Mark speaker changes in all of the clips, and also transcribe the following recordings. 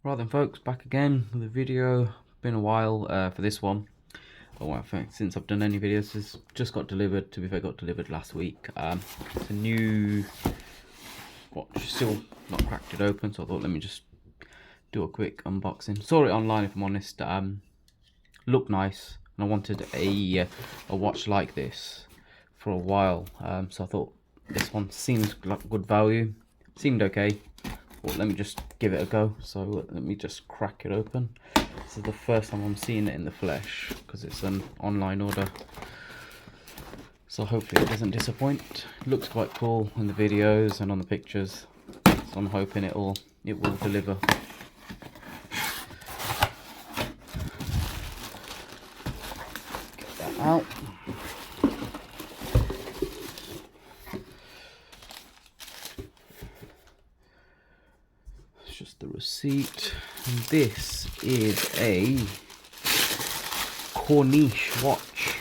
Speaker 1: Right then folks, back again with a video. Been a while for this one. Oh, in fact, since I've done any videos, it's just got delivered. To be fair, got delivered last week. It's a new watch, still not cracked it open, so I thought let me just do a quick unboxing. Saw it online, if I'm honest. Looked nice, and I wanted a watch like this for a while. So I thought this one seems like good value. Seemed okay. Well, let me just give it a go. So let me just crack it open. This is the first time I'm seeing it in the flesh because it's an online order. So hopefully it doesn't disappoint. It looks quite cool in the videos and on the pictures. So I'm hoping it will deliver. Get that out. Just the receipt, and this is a Corniche watch.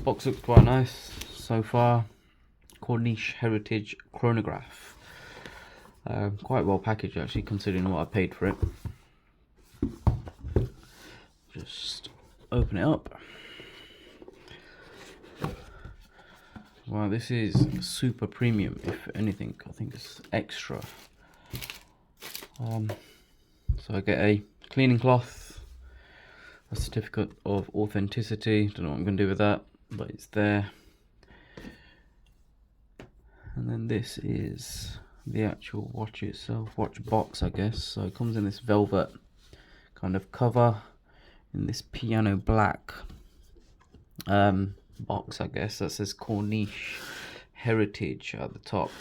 Speaker 1: Box looks quite nice so far. Corniche Heritage Chronograph. Quite well packaged actually, considering what I paid for it. Just open it up. Wow, this is super premium, if anything. I think it's extra. So I get a cleaning cloth, a certificate of authenticity. Don't know what I'm going to do with that, but it's there. And then this is the actual watch itself, watch box, I guess. So it comes in this velvet kind of cover, in this piano black box, I guess, that says Corniche Heritage at the top.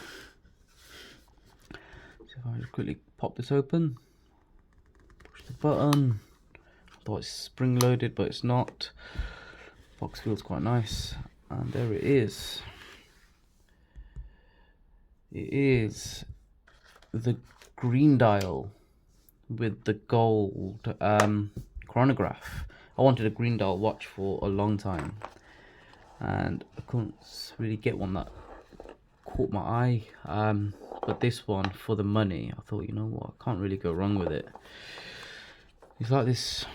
Speaker 1: So if I just quickly pop this open, push the button. I thought it's spring loaded, but it's not. Box feels quite nice, and there it is. It is the green dial with the gold chronograph. I wanted a green dial watch for a long time, and I couldn't really get one that caught my eye. But this one, for the money, I thought, you know what, I can't really go wrong with it. It's like this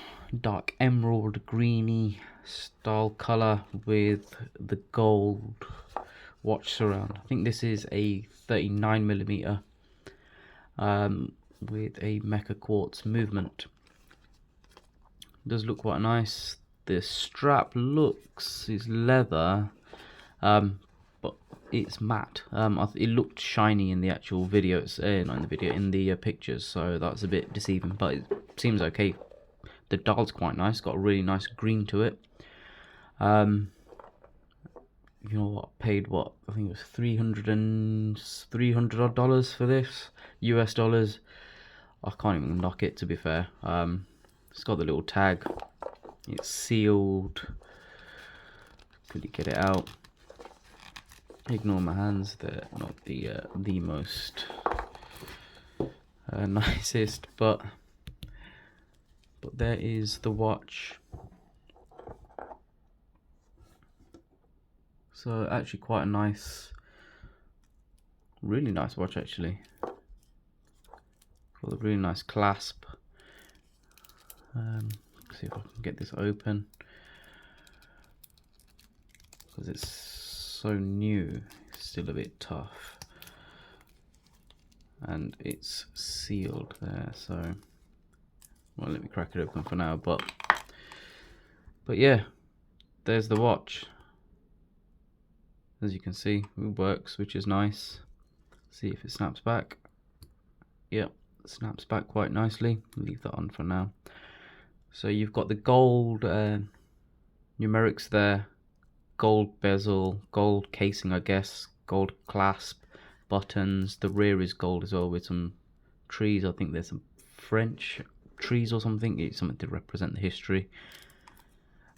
Speaker 1: dark emerald greeny style color with the gold watch surround. I think this is a 39mm with a mecha quartz movement. It does look quite nice. The strap is leather, but it's matte. It looked shiny in the actual videos, not in the video, in the pictures, so that's a bit deceiving, but it seems okay. The dial's quite nice, got a really nice green to it. You know what, paid what, I think it was $300 odd for this, US dollars. I can't even knock it, to be fair. It's got the little tag, it's sealed. Could you get it out? Ignore my hands, they're not the most nicest, but there is the watch. So actually quite a nice, really nice watch actually. Got a really nice clasp. See if I can get this open, because it's so new, it's still a bit tough, and it's sealed there. So, well, let me crack it open for now. But yeah, there's the watch. As you can see, it works, which is nice. See if it snaps back. Yep, it snaps back quite nicely. Leave that on for now. So you've got the gold numerics there, gold bezel, gold casing, I guess, gold clasp, buttons. The rear is gold as well with some trees. I think there's some French trees or something. It's something to represent the history.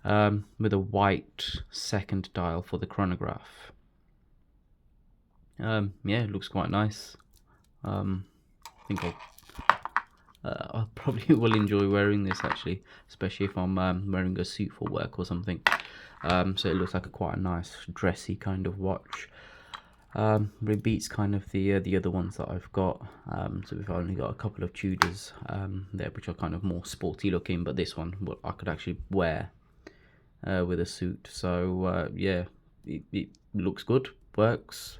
Speaker 1: With a white second dial for the chronograph. Yeah, it looks quite nice. I think I probably will enjoy wearing this actually, especially if I'm wearing a suit for work or something. So it looks like quite a nice dressy kind of watch. It beats kind of the other ones that I've got. So we've only got a couple of Tudors there, which are kind of more sporty looking, but this one, well, I could actually wear with a suit. So yeah, it looks good, works,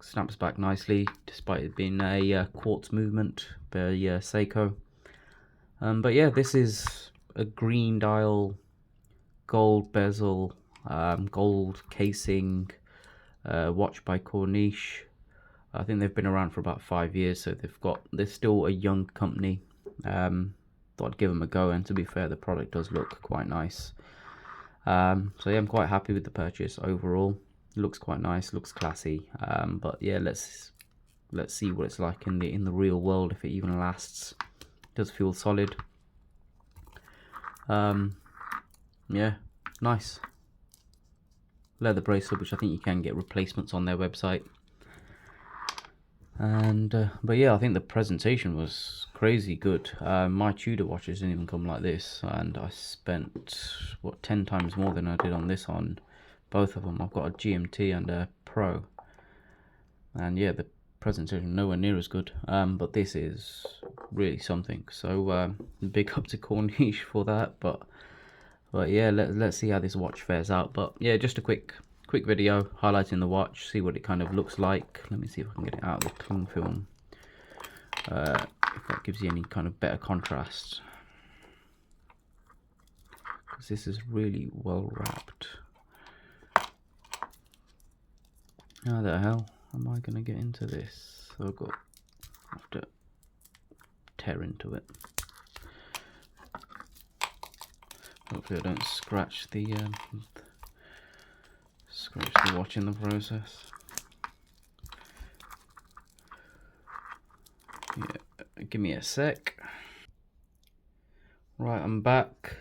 Speaker 1: snaps back nicely, despite it being a quartz movement by Seiko. But yeah, this is a green dial, gold bezel, gold casing watch by Corniche. I think they've been around for about 5 years, so they're still a young company. Thought I'd give them a go, and to be fair, the product does look quite nice. So yeah, I'm quite happy with the purchase overall. It looks quite nice, looks classy. But yeah, let's see what it's like in the real world, if it even lasts. It does feel solid. Yeah, nice leather bracelet, which I think you can get replacements on their website. And but yeah, I think the presentation was crazy good. My Tudor watches didn't even come like this, and I spent what 10 times more than I did on this on both of them. I've got a GMT and a Pro, and yeah, the presentation nowhere near as good. But this is really something. So big up to Corniche for that. But yeah, let's see how this watch fares out. But yeah, just a quick video highlighting the watch, see what it kind of looks like. Let me see if I can get it out of the cling film, if that gives you any kind of better contrast, because this is really well wrapped. How the hell am I going to get into this? So I have to tear into it. Hopefully I don't scratch the watch in the process. Yeah, give me a sec. Right, I'm back.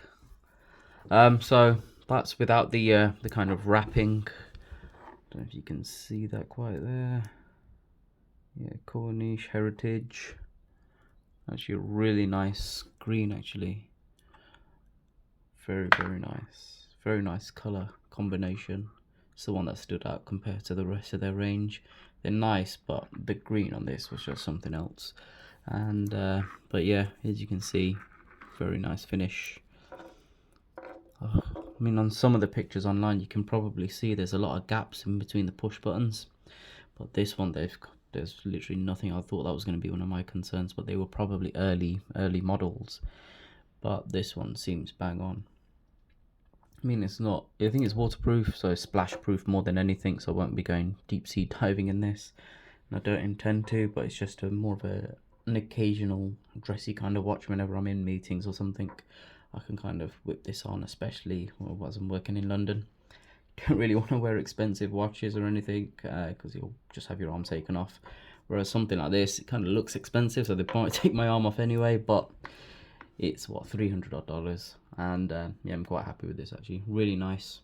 Speaker 1: So that's without the kind of wrapping. Don't know if you can see that quite there. Yeah, Corniche Heritage. Actually, a really nice green. Actually, very nice. Very nice color combination. It's the one that stood out compared to the rest of their range. They're nice, but the green on this was just something else. And but yeah, as you can see, very nice finish. I mean, on some of the pictures online, you can probably see there's a lot of gaps in between the push buttons, but this one, there's literally nothing. I thought that was going to be one of my concerns, but they were probably early models. But this one seems bang on. I mean, it's not, I think it's waterproof, so splash proof more than anything, so I won't be going deep sea diving in this, and I don't intend to, but it's just more of an occasional dressy kind of watch. Whenever I'm in meetings or something, I can kind of whip this on, especially as I'm working in London. Don't really want to wear expensive watches or anything, because you'll just have your arm taken off, whereas something like this, it kind of looks expensive, so they might take my arm off anyway, but it's what, $300 odd, and yeah, I'm quite happy with this actually. Really nice,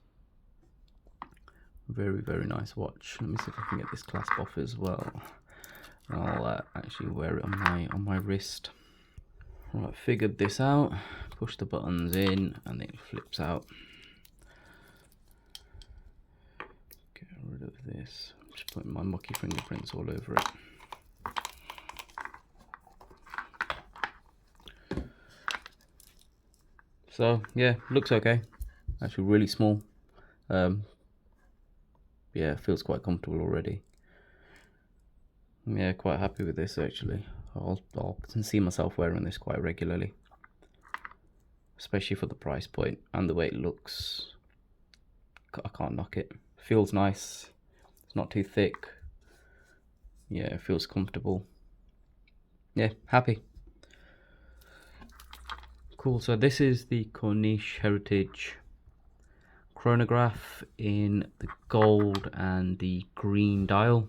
Speaker 1: very nice watch. Let me see if I can get this clasp off as well. I'll actually wear it on my wrist. Right, figured this out. Push the buttons in and it flips out. Get rid of this. Just putting my mucky fingerprints all over it. So yeah, looks okay. Actually really small. Yeah, feels quite comfortable already. Yeah, quite happy with this actually. I can see myself wearing this quite regularly, especially for the price point and the way it looks. I can't knock it. Feels nice. It's not too thick. Yeah, it feels comfortable. Yeah, happy. Cool, so this is the Corniche Heritage Chronograph in the gold and the green dial.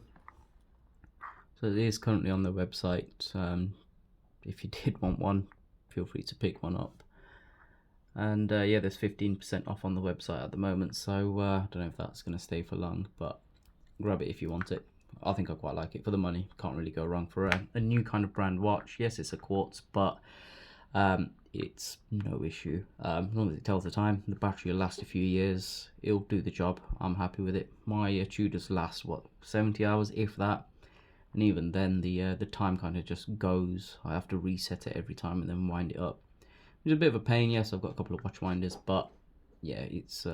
Speaker 1: So it is currently on the website. If you did want one, feel free to pick one up. And yeah, there's 15% off on the website at the moment, so I don't know if that's going to stay for long, but grab it if you want it. I think I quite like it for the money. Can't really go wrong for a new kind of brand watch. Yes, it's a quartz, but It's no issue. As long as it tells the time, the battery will last a few years. It'll do the job. I'm happy with it. My Tudors last what 70 hours, if that, and even then the time kind of just goes. I have to reset it every time and then wind it up. It's a bit of a pain. Yes, I've got a couple of watch winders, but yeah, it's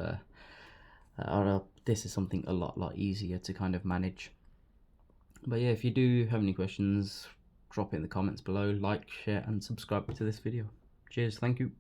Speaker 1: this is something a lot easier to kind of manage. But yeah, if you do have any questions, drop it in the comments below. Like, share and subscribe to this video. Cheers, thank you.